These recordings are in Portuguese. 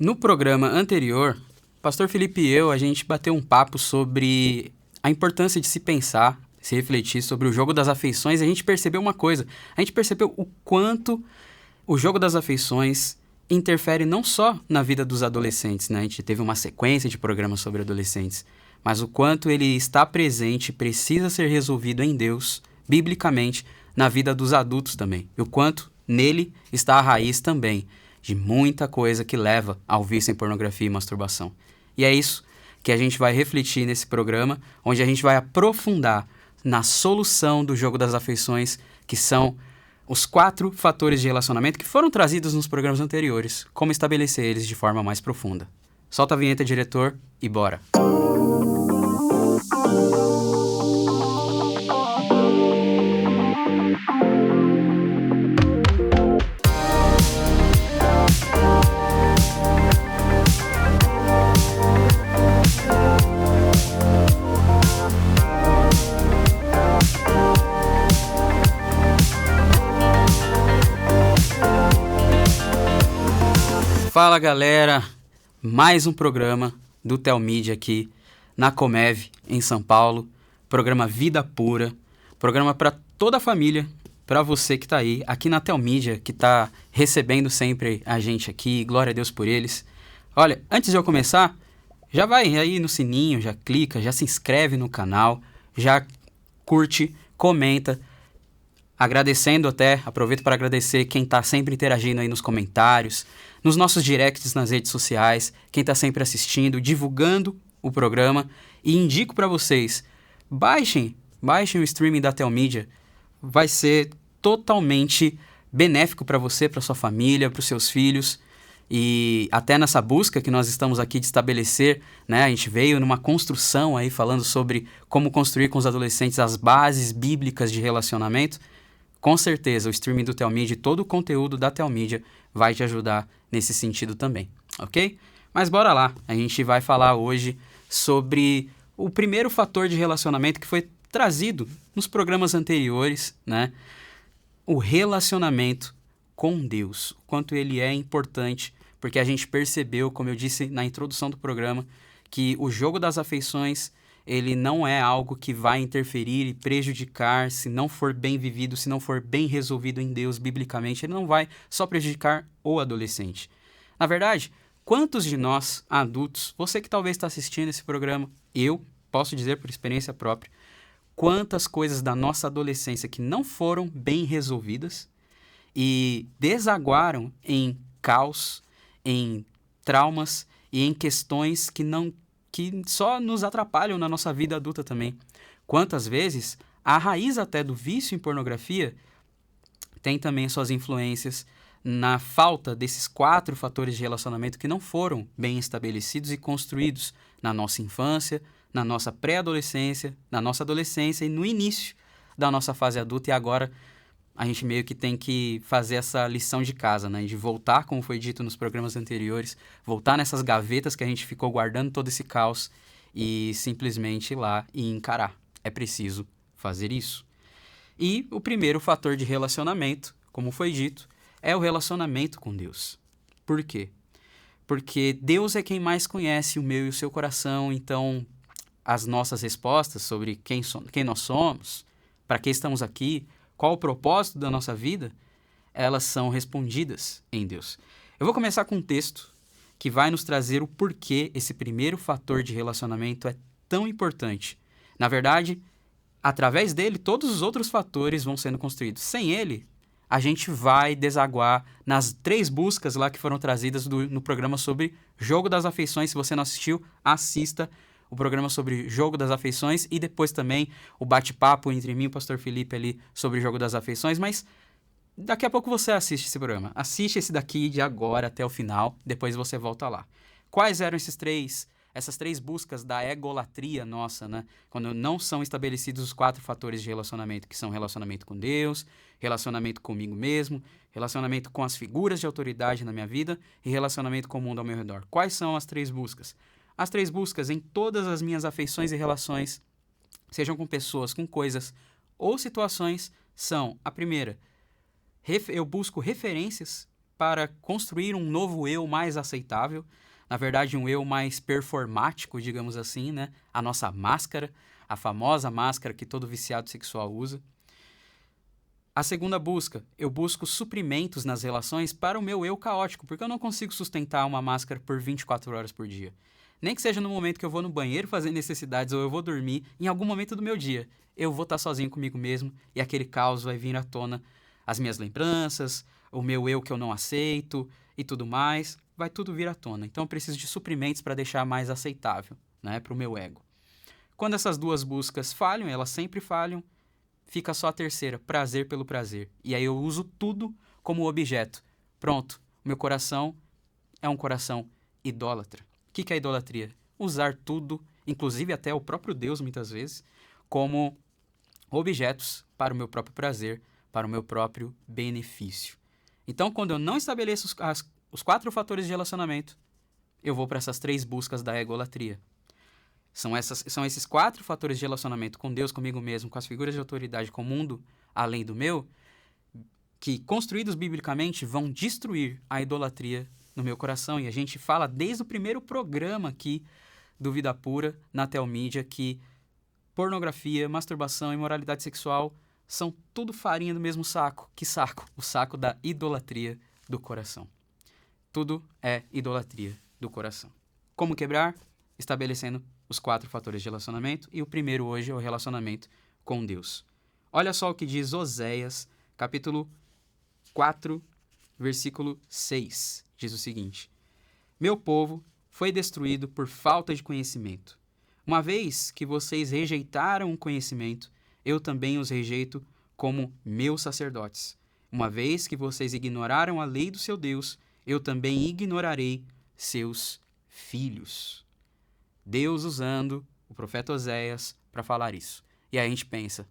No programa anterior, Pastor Felipe e eu, a gente bateu um papo sobre a importância de se pensar, se refletir sobre o jogo das afeições, e a gente percebeu uma coisa. A gente percebeu o quanto o jogo das afeições interfere não só na vida dos adolescentes, né? A gente teve uma sequência de programas sobre adolescentes, mas o quanto ele está presente, precisa ser resolvido em Deus, biblicamente, na vida dos adultos também. E o quanto nele está a raiz também de muita coisa que leva ao vício em pornografia e masturbação. E é isso que a gente vai refletir nesse programa, onde a gente vai aprofundar na solução do jogo das afeições, que são os 4 fatores de relacionamento que foram trazidos nos programas anteriores, como estabelecer eles de forma mais profunda. Solta a vinheta, diretor, e bora! Fala galera, mais um programa do Telmídia aqui na Comev, em São Paulo, programa Vida Pura, programa para toda a família, para você que está aí, aqui na Telmídia, que está recebendo sempre a gente aqui, glória a Deus por eles. Olha, antes de eu começar, já vai aí no sininho, já clica, já se inscreve no canal, já curte, comenta, agradecendo até, aproveito para agradecer quem está sempre interagindo aí nos comentários, nos nossos directs nas redes sociais, quem está sempre assistindo, divulgando o programa. E indico para vocês, baixem o streaming da Telmídia, vai ser totalmente benéfico para você, para sua família, para os seus filhos. E até nessa busca que nós estamos aqui de estabelecer, né, a gente veio numa construção aí falando sobre como construir com os adolescentes as bases bíblicas de relacionamento. Com certeza, o streaming do Telmídia e todo o conteúdo da Telmídia vai te ajudar nesse sentido também, ok? Mas bora lá, a gente vai falar hoje sobre o primeiro fator de relacionamento que foi trazido nos programas anteriores, né? O relacionamento com Deus, o quanto ele é importante, porque a gente percebeu, como eu disse na introdução do programa, que o jogo das afeições ele não é algo que vai interferir e prejudicar se não for bem vivido, se não for bem resolvido em Deus, biblicamente. Ele não vai só prejudicar o adolescente. Na verdade, quantos de nós, adultos, você que talvez está assistindo esse programa, eu posso dizer por experiência própria, quantas coisas da nossa adolescência que não foram bem resolvidas e desaguaram em caos, em traumas e em questões que só nos atrapalham na nossa vida adulta também. Quantas vezes a raiz até do vício em pornografia tem também suas influências na falta desses 4 fatores de relacionamento que não foram bem estabelecidos e construídos na nossa infância, na nossa pré-adolescência, na nossa adolescência e no início da nossa fase adulta. E agora a gente meio que tem que fazer essa lição de casa, né? De voltar, como foi dito nos programas anteriores, voltar nessas gavetas que a gente ficou guardando todo esse caos e simplesmente ir lá e encarar. É preciso fazer isso. E o primeiro fator de relacionamento, como foi dito, é o relacionamento com Deus. Por quê? Porque Deus é quem mais conhece o meu e o seu coração, então as nossas respostas sobre quem nós somos, para que estamos aqui, qual o propósito da nossa vida, elas são respondidas em Deus. Eu vou começar com um texto que vai nos trazer o porquê esse primeiro fator de relacionamento é tão importante. Na verdade, através dele, todos os outros fatores vão sendo construídos. Sem ele, a gente vai desaguar nas 3 buscas lá que foram trazidas no programa sobre Jogo das Afeições. Se você não assistiu, assista o programa sobre Jogo das Afeições e depois também o bate-papo entre mim e o Pastor Felipe ali sobre Jogo das Afeições, mas daqui a pouco você assiste esse programa. Assiste esse daqui de agora até o final, depois você volta lá. Quais eram essas três buscas da egolatria nossa, né? Quando não são estabelecidos os 4 fatores de relacionamento, que são relacionamento com Deus, relacionamento comigo mesmo, relacionamento com as figuras de autoridade na minha vida e relacionamento com o mundo ao meu redor. Quais são as 3 buscas? As 3 buscas em todas as minhas afeições e relações, sejam com pessoas, com coisas ou situações, são: a primeira, eu busco referências para construir um novo eu mais aceitável, na verdade um eu mais performático, digamos assim, né? A nossa máscara, a famosa máscara que todo viciado sexual usa. A segunda busca, eu busco suprimentos nas relações para o meu eu caótico, porque eu não consigo sustentar uma máscara por 24 horas por dia. Nem que seja no momento que eu vou no banheiro fazer necessidades ou eu vou dormir, em algum momento do meu dia, eu vou estar sozinho comigo mesmo e aquele caos vai vir à tona. As minhas lembranças, o meu eu que eu não aceito e tudo mais, vai tudo vir à tona. Então eu preciso de suprimentos para deixar mais aceitável, né, para o meu ego. Quando essas duas buscas falham, elas sempre falham, fica só a terceira, prazer pelo prazer. E aí eu uso tudo como objeto. Pronto, meu coração é um coração idólatra. O que é idolatria? Usar tudo, inclusive até o próprio Deus muitas vezes, como objetos para o meu próprio prazer, para o meu próprio benefício. Então, quando eu não estabeleço os 4 fatores de relacionamento, eu vou para essas 3 buscas da egolatria. São esses 4 fatores de relacionamento com Deus, comigo mesmo, com as figuras de autoridade, com o mundo além do meu, que, construídos biblicamente, vão destruir a idolatria no meu coração. E a gente fala desde o primeiro programa aqui do Vida Pura, na Telmídia, que pornografia, masturbação e imoralidade sexual são tudo farinha do mesmo saco. Que saco? O saco da idolatria do coração. Tudo é idolatria do coração. Como quebrar? Estabelecendo os 4 fatores de relacionamento, e o primeiro hoje é o relacionamento com Deus. Olha só o que diz Oséias, capítulo 4, versículo 6. Diz o seguinte: Meu povo foi destruído por falta de conhecimento. Uma vez que vocês rejeitaram o conhecimento, eu também os rejeito como meus sacerdotes. Uma vez que vocês ignoraram a lei do seu Deus, eu também ignorarei seus filhos. Deus usando o profeta Oséias para falar isso. E aí a gente pensa,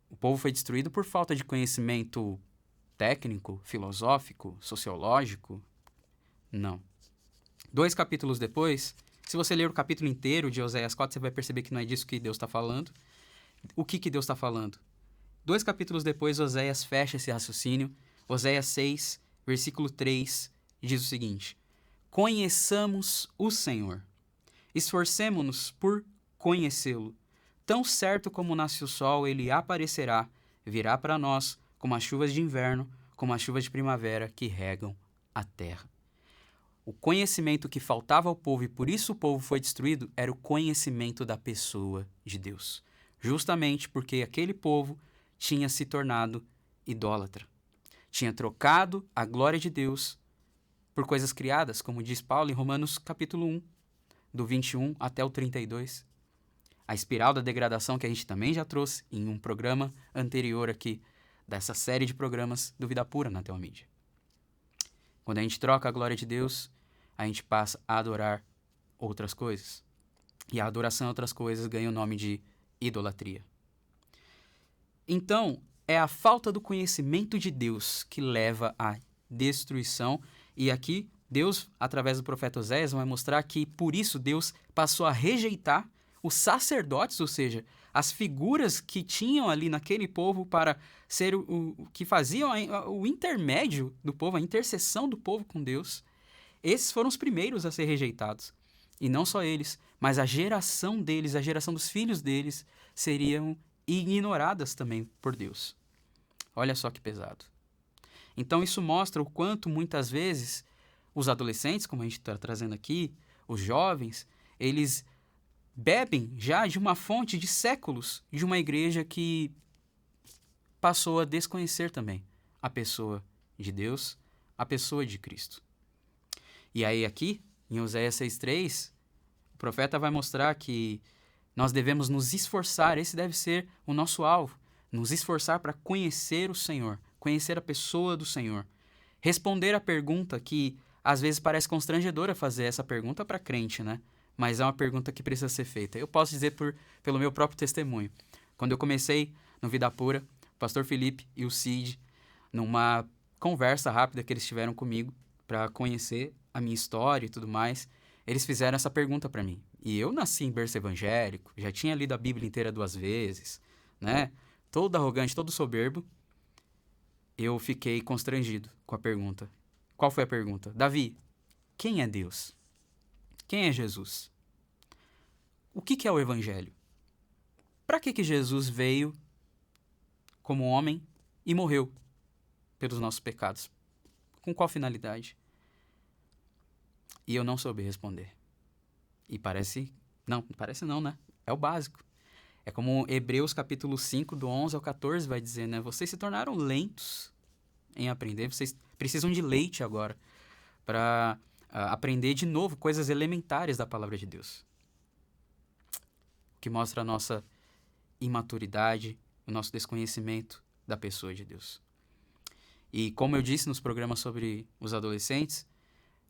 o povo foi destruído por falta de conhecimento técnico, filosófico, sociológico? Não. 2 capítulos depois, se você ler o capítulo inteiro de Oséias 4, você vai perceber que não é disso que Deus está falando. O que Deus está falando? 2 capítulos depois, Oséias fecha esse raciocínio. Oséias 6, versículo 3, diz o seguinte: Conheçamos o Senhor, esforcemo-nos por conhecê-lo. Tão certo como nasce o sol, ele aparecerá, virá para nós como as chuvas de inverno, como as chuvas de primavera que regam a terra. O conhecimento que faltava ao povo, e por isso o povo foi destruído, era o conhecimento da pessoa de Deus. Justamente porque aquele povo tinha se tornado idólatra. Tinha trocado a glória de Deus por coisas criadas, como diz Paulo em Romanos capítulo 1, do 21 até o 32. A espiral da degradação que a gente também já trouxe em um programa anterior aqui, dessa série de programas do Vida Pura na Telmídia. Quando a gente troca a glória de Deus, a gente passa a adorar outras coisas. E a adoração a outras coisas ganha o nome de idolatria. Então, é a falta do conhecimento de Deus que leva à destruição. E aqui, Deus, através do profeta Oséias, vai mostrar que, por isso, Deus passou a rejeitar os sacerdotes, ou seja, as figuras que tinham ali naquele povo para ser o que faziam o intermédio do povo, a intercessão do povo com Deus. Esses foram os primeiros a ser rejeitados. E não só eles, mas a geração deles, a geração dos filhos deles, seriam ignoradas também por Deus. Olha só que pesado. Então isso mostra o quanto muitas vezes os adolescentes, como a gente está trazendo aqui, os jovens, eles bebem já de uma fonte de séculos de uma igreja que passou a desconhecer também a pessoa de Deus, a pessoa de Cristo. E aí aqui, em Oséias 6,3, o profeta vai mostrar que nós devemos nos esforçar, esse deve ser o nosso alvo, nos esforçar para conhecer o Senhor, conhecer a pessoa do Senhor. Responder a pergunta que às vezes parece constrangedora fazer essa pergunta para crente, né? Mas é uma pergunta que precisa ser feita. Eu posso dizer pelo meu próprio testemunho. Quando eu comecei no Vida Pura, o pastor Felipe e o Cid, numa conversa rápida que eles tiveram comigo para conhecer a minha história e tudo mais, eles fizeram essa pergunta para mim. E eu nasci em berço evangélico, já tinha lido a Bíblia inteira 2 vezes, né? Todo arrogante, todo soberbo. eu fiquei constrangido com a pergunta. Qual foi a pergunta? Davi, quem é Deus? Quem é Jesus? O que é o Evangelho? Para que Jesus veio como homem e morreu pelos nossos pecados? Com qual finalidade? E eu não soube responder. E parece não, né? É o básico. É como Hebreus capítulo 5, do 11 ao 14 vai dizer, né? Vocês se tornaram lentos em aprender, vocês precisam de leite agora para aprender de novo coisas elementares da palavra de Deus. O que mostra a nossa imaturidade, o nosso desconhecimento da pessoa de Deus. E como eu disse nos programas sobre os adolescentes,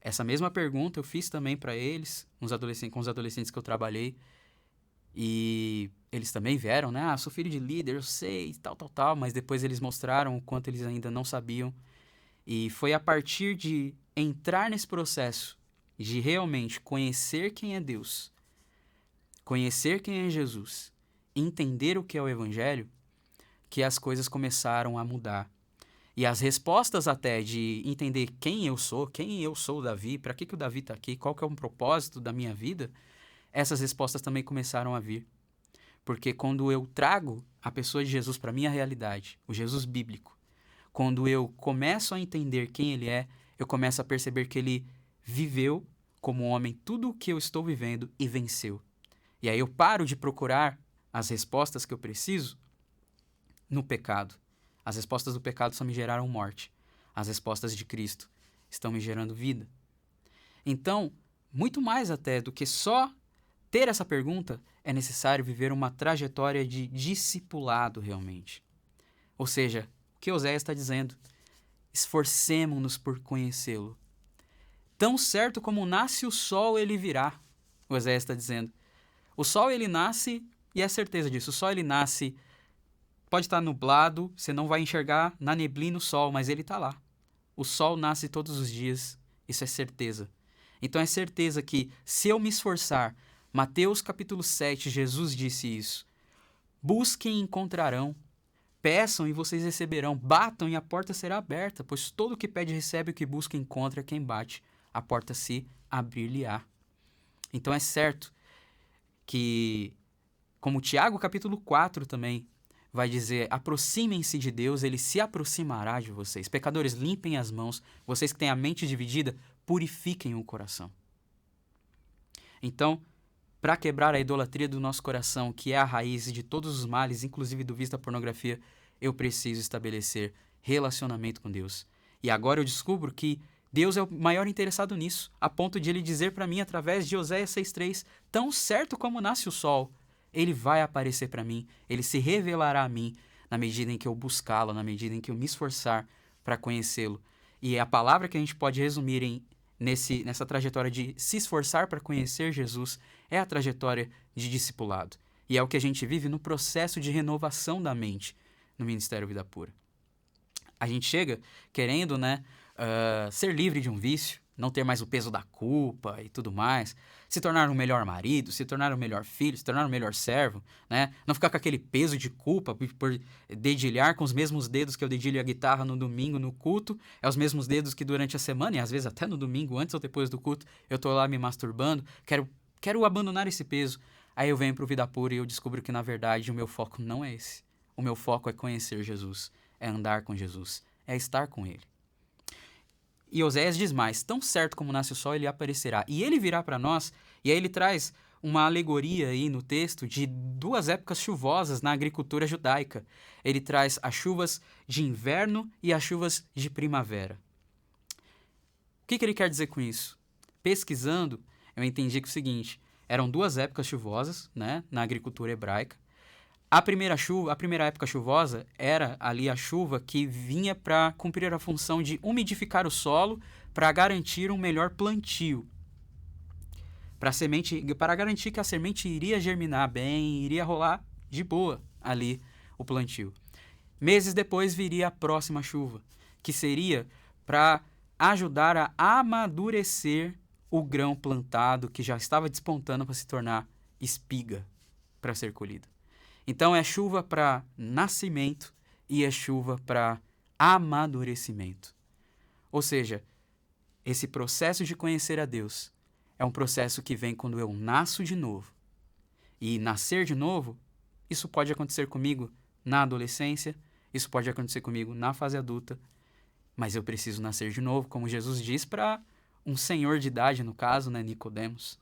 essa mesma pergunta eu fiz também para eles, com os adolescentes que eu trabalhei, e eles também vieram, né? Ah, sou filho de líder, eu sei, tal, mas depois eles mostraram o quanto eles ainda não sabiam. E foi a partir de entrar nesse processo de realmente conhecer quem é Deus, conhecer quem é Jesus, entender o que é o Evangelho, que as coisas começaram a mudar. E as respostas até de entender quem eu sou Davi, para que o Davi está aqui, qual que é o propósito da minha vida, essas respostas também começaram a vir. Porque quando eu trago a pessoa de Jesus para a minha realidade, o Jesus bíblico, quando eu começo a entender quem ele é, eu começo a perceber que ele viveu como homem tudo o que eu estou vivendo e venceu. E aí eu paro de procurar as respostas que eu preciso no pecado. As respostas do pecado só me geraram morte. As respostas de Cristo estão me gerando vida. Então, muito mais até do que só ter essa pergunta, é necessário viver uma trajetória de discipulado realmente. Ou seja, o que Oséias está dizendo? Esforcemo-nos por conhecê-lo. Tão certo como nasce o sol, ele virá. Oséias está dizendo. O sol, ele nasce, e é certeza disso, o sol, ele nasce, pode estar nublado, você não vai enxergar na neblina o sol, mas ele está lá. O sol nasce todos os dias, isso é certeza. Então é certeza que se eu me esforçar, Mateus capítulo 7, Jesus disse isso. Busquem e encontrarão, peçam e vocês receberão, batam e a porta será aberta, pois todo o que pede recebe, o que busca encontra, quem bate, a porta se abrir-lhe-á. Então é certo que, como Tiago capítulo 4 também vai dizer, aproximem-se de Deus, ele se aproximará de vocês. Pecadores, limpem as mãos, vocês que têm a mente dividida, purifiquem o coração. Então, para quebrar a idolatria do nosso coração, que é a raiz de todos os males, inclusive do vício da pornografia, eu preciso estabelecer relacionamento com Deus. E agora eu descubro que Deus é o maior interessado nisso, a ponto de ele dizer para mim, através de Oséias 6,3, tão certo como nasce o sol, ele vai aparecer para mim, ele se revelará a mim, na medida em que eu buscá-lo, na medida em que eu me esforçar para conhecê-lo. E a palavra que a gente pode resumir nessa trajetória de se esforçar para conhecer Jesus é a trajetória de discipulado. E é o que a gente vive no processo de renovação da mente no Ministério Vida Pura. A gente chega querendo, ser livre de um vício, não ter mais o peso da culpa e tudo mais, se tornar um melhor marido, se tornar um melhor filho, se tornar um melhor servo, né? Não ficar com aquele peso de culpa por dedilhar com os mesmos dedos que eu dedilho a guitarra no domingo no culto, é os mesmos dedos que durante a semana, e às vezes até no domingo, antes ou depois do culto, eu tô lá me masturbando, quero abandonar esse peso. Aí eu venho pro Vida Pura e eu descubro que, na verdade, o meu foco não é esse. O meu foco é conhecer Jesus, é andar com Jesus, é estar com Ele. E Oséias diz mais, tão certo como nasce o sol, ele aparecerá. E ele virá para nós, e aí ele traz uma alegoria aí no texto de duas épocas chuvosas na agricultura judaica. Ele traz as chuvas de inverno e as chuvas de primavera. O que ele quer dizer com isso? Pesquisando, eu entendi que é o seguinte, eram duas épocas chuvosas, né, na agricultura hebraica. A primeira época chuvosa era ali a chuva que vinha para cumprir a função de umidificar o solo para garantir um melhor plantio. Para garantir que a semente iria germinar bem, iria rolar de boa ali o plantio. Meses depois viria a próxima chuva, que seria para ajudar a amadurecer o grão plantado que já estava despontando para se tornar espiga para ser colhida. Então é chuva para nascimento e é chuva para amadurecimento. Ou seja, esse processo de conhecer a Deus é um processo que vem quando eu nasço de novo. E nascer de novo, isso pode acontecer comigo na adolescência, isso pode acontecer comigo na fase adulta, mas eu preciso nascer de novo, como Jesus diz para um senhor de idade, no caso, né, Nicodemos.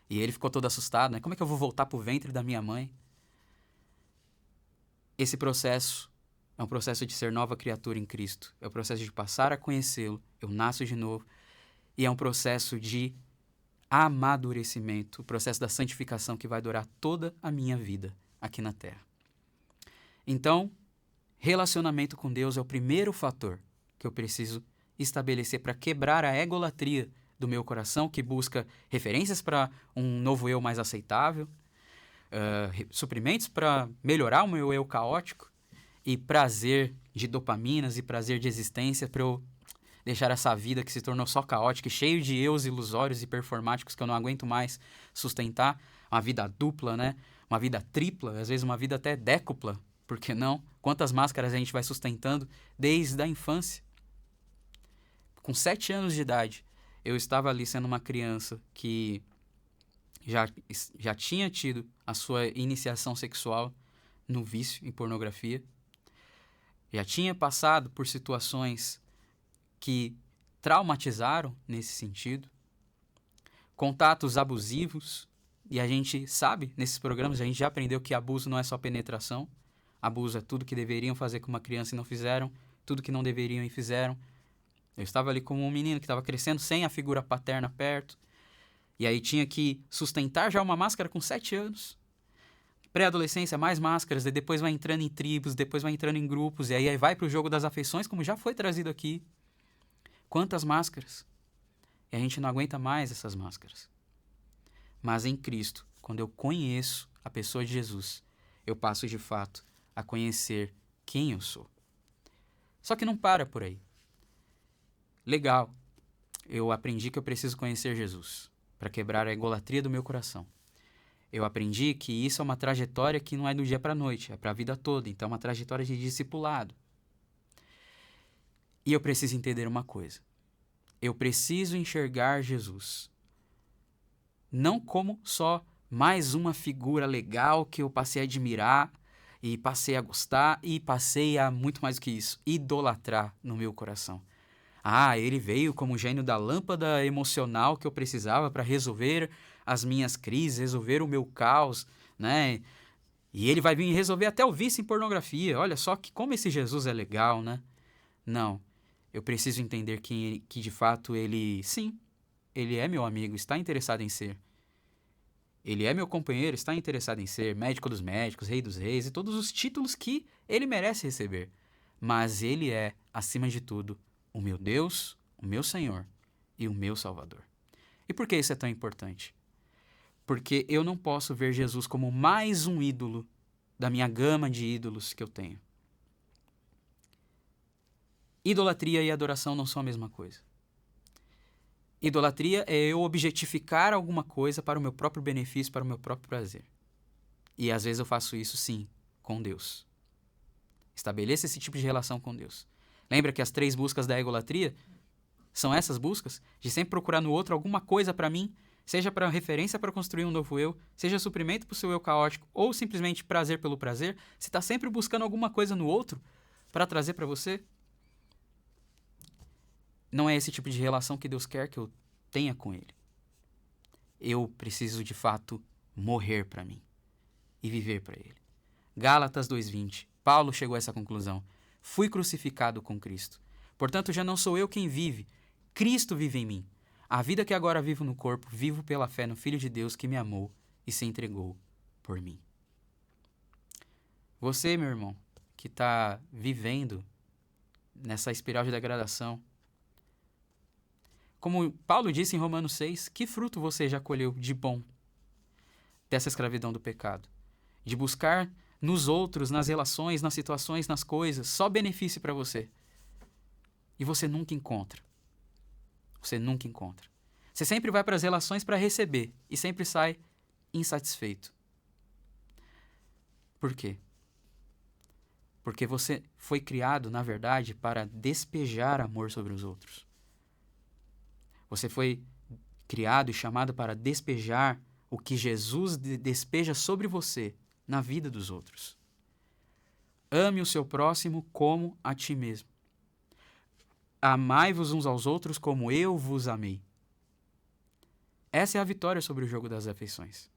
E ele ficou todo assustado, né? Como é que eu vou voltar para o ventre da minha mãe? Esse processo é um processo de ser nova criatura em Cristo. É o processo de passar a conhecê-lo. Eu nasço de novo. E é um processo de amadurecimento, o processo da santificação que vai durar toda a minha vida aqui na Terra. Então, relacionamento com Deus é o primeiro fator que eu preciso estabelecer para quebrar a egolatria do meu coração, que busca referências para um novo eu mais aceitável, suprimentos para melhorar o meu eu caótico e prazer de dopaminas e prazer de existência para eu deixar essa vida que se tornou só caótica e cheio de eus ilusórios e performáticos que eu não aguento mais sustentar. Uma vida dupla, né? Uma vida tripla, às vezes uma vida até décupla, por que não? Quantas máscaras a gente vai sustentando desde a infância? Com 7 anos de idade, eu estava ali sendo uma criança que já tinha tido a sua iniciação sexual no vício em pornografia, já tinha passado por situações que traumatizaram nesse sentido, contatos abusivos, e a gente sabe, nesses programas, a gente já aprendeu que abuso não é só penetração, abuso é tudo que deveriam fazer com uma criança e não fizeram, tudo que não deveriam e fizeram. Eu estava ali como um menino que estava crescendo sem a figura paterna perto, e aí tinha que sustentar já uma máscara com 7 anos. Pré-adolescência, mais máscaras, e depois vai entrando em tribos, depois vai entrando em grupos, e aí vai para o jogo das afeições, como já foi trazido aqui. Quantas máscaras? E a gente não aguenta mais essas máscaras. Mas em Cristo, quando eu conheço a pessoa de Jesus, eu passo de fato a conhecer quem eu sou. Só que não para por aí. Legal, eu aprendi que eu preciso conhecer Jesus para quebrar a egolatria do meu coração. Eu aprendi que isso é uma trajetória que não é do dia para a noite, é para a vida toda, então é uma trajetória de discipulado. E eu preciso entender uma coisa. Eu preciso enxergar Jesus não como só mais uma figura legal que eu passei a admirar e passei a gostar e passei a, muito mais do que isso, idolatrar no meu coração. Ah, ele veio como gênio da lâmpada emocional que eu precisava para resolver as minhas crises, resolver o meu caos, né? E ele vai vir resolver até o vício em pornografia. Olha só como esse Jesus é legal, né? Não, eu preciso entender que de fato ele, sim, ele é meu amigo, está interessado em ser. Ele é meu companheiro, está interessado em ser médico dos médicos, rei dos reis e todos os títulos que ele merece receber. Mas ele é, acima de tudo, o meu Deus, o meu Senhor e o meu Salvador. E por que isso é tão importante? Porque eu não posso ver Jesus como mais um ídolo da minha gama de ídolos que eu tenho. Idolatria e adoração não são a mesma coisa. Idolatria é eu objetificar alguma coisa para o meu próprio benefício, para o meu próprio prazer. E às vezes eu faço isso, sim, com Deus. Estabeleça esse tipo de relação com Deus. Lembra que as 3 buscas da egolatria são essas buscas? De sempre procurar no outro alguma coisa para mim, seja para referência para construir um novo eu, seja suprimento para o seu eu caótico, ou simplesmente prazer pelo prazer. Você está sempre buscando alguma coisa no outro para trazer para você? Não é esse tipo de relação que Deus quer que eu tenha com Ele. Eu preciso, de fato, morrer para mim e viver para Ele. Gálatas 2:20. Paulo chegou a essa conclusão. Fui crucificado com Cristo. Portanto, já não sou eu quem vive. Cristo vive em mim. A vida que agora vivo no corpo, vivo pela fé no Filho de Deus que me amou e se entregou por mim. Você, meu irmão, que está vivendo nessa espiral de degradação, como Paulo disse em Romanos 6, que fruto você já colheu de bom dessa escravidão do pecado? De buscar nos outros, nas relações, nas situações, nas coisas, só benefício para você. E você nunca encontra. Você nunca encontra. Você sempre vai para as relações para receber e sempre sai insatisfeito. Por quê? Porque você foi criado, na verdade, para despejar amor sobre os outros. Você foi criado e chamado para despejar o que Jesus despeja sobre você na vida dos outros. Ame o seu próximo como a ti mesmo. Amai-vos uns aos outros como eu vos amei. Essa é a vitória sobre o jogo das afeições.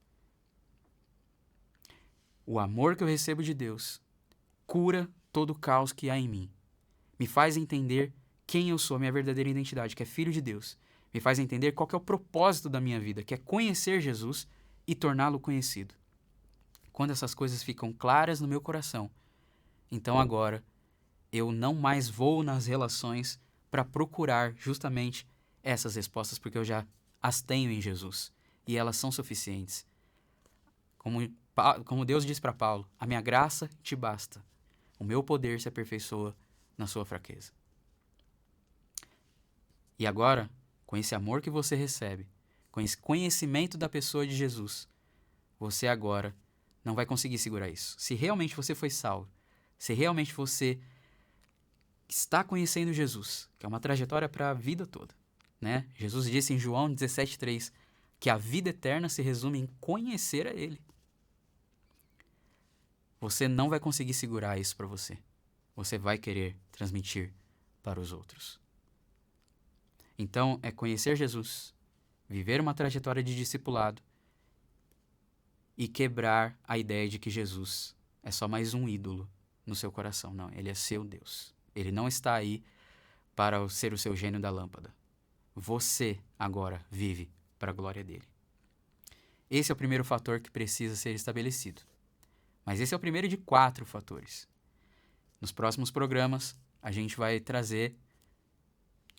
O amor que eu recebo de Deus cura todo o caos que há em mim. Me faz entender quem eu sou, minha verdadeira identidade, que é filho de Deus. Me faz entender qual que é o propósito da minha vida, que é conhecer Jesus e torná-lo conhecido. Quando essas coisas ficam claras no meu coração, então agora eu não mais vou nas relações para procurar justamente essas respostas, porque eu já as tenho em Jesus e elas são suficientes. Como Deus diz para Paulo, a minha graça te basta, o meu poder se aperfeiçoa na sua fraqueza. E agora, com esse amor que você recebe, com esse conhecimento da pessoa de Jesus, você agora não vai conseguir segurar isso. Se realmente você foi salvo, se realmente você está conhecendo Jesus, que é uma trajetória para a vida toda, né? Jesus disse em João 17,3 que a vida eterna se resume em conhecer a Ele. Você não vai conseguir segurar isso para você. Você vai querer transmitir para os outros. Então, é conhecer Jesus, viver uma trajetória de discipulado e quebrar a ideia de que Jesus é só mais um ídolo no seu coração. Não, Ele é seu Deus. Ele não está aí para ser o seu gênio da lâmpada. Você agora vive para a glória dele. Esse é o primeiro fator que precisa ser estabelecido. Mas esse é o primeiro de 4 fatores. Nos próximos programas, a gente vai trazer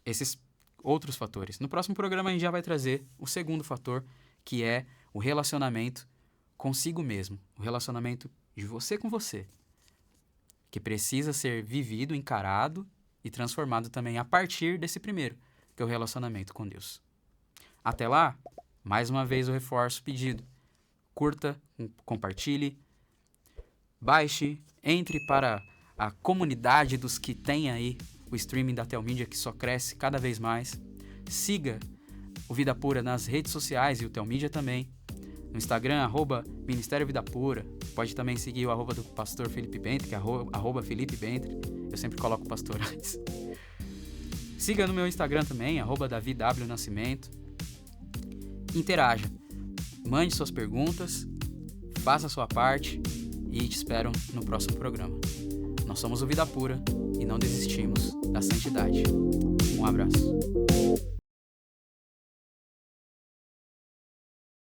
esses outros fatores. No próximo programa, a gente já vai trazer o segundo fator, que é o relacionamento consigo mesmo. O relacionamento de você com você, que precisa ser vivido, encarado e transformado também a partir desse primeiro, que é o relacionamento com Deus. Até lá, mais uma vez eu reforço o pedido. Curta, compartilhe, baixe, entre para a comunidade dos que tem aí o streaming da Telmídia, que só cresce cada vez mais. Siga o Vida Pura nas redes sociais e o Telmídia também. No Instagram, @Ministério Vida Pura. Pode também seguir o @ do pastor Felipe Bentre, que é @Felipe Bentre. Eu sempre coloco pastor antes. Siga no meu Instagram também, @DaviW Nascimento. Interaja. Mande suas perguntas, faça a sua parte e te espero no próximo programa. Nós somos o Vida Pura e não desistimos da santidade. Um abraço.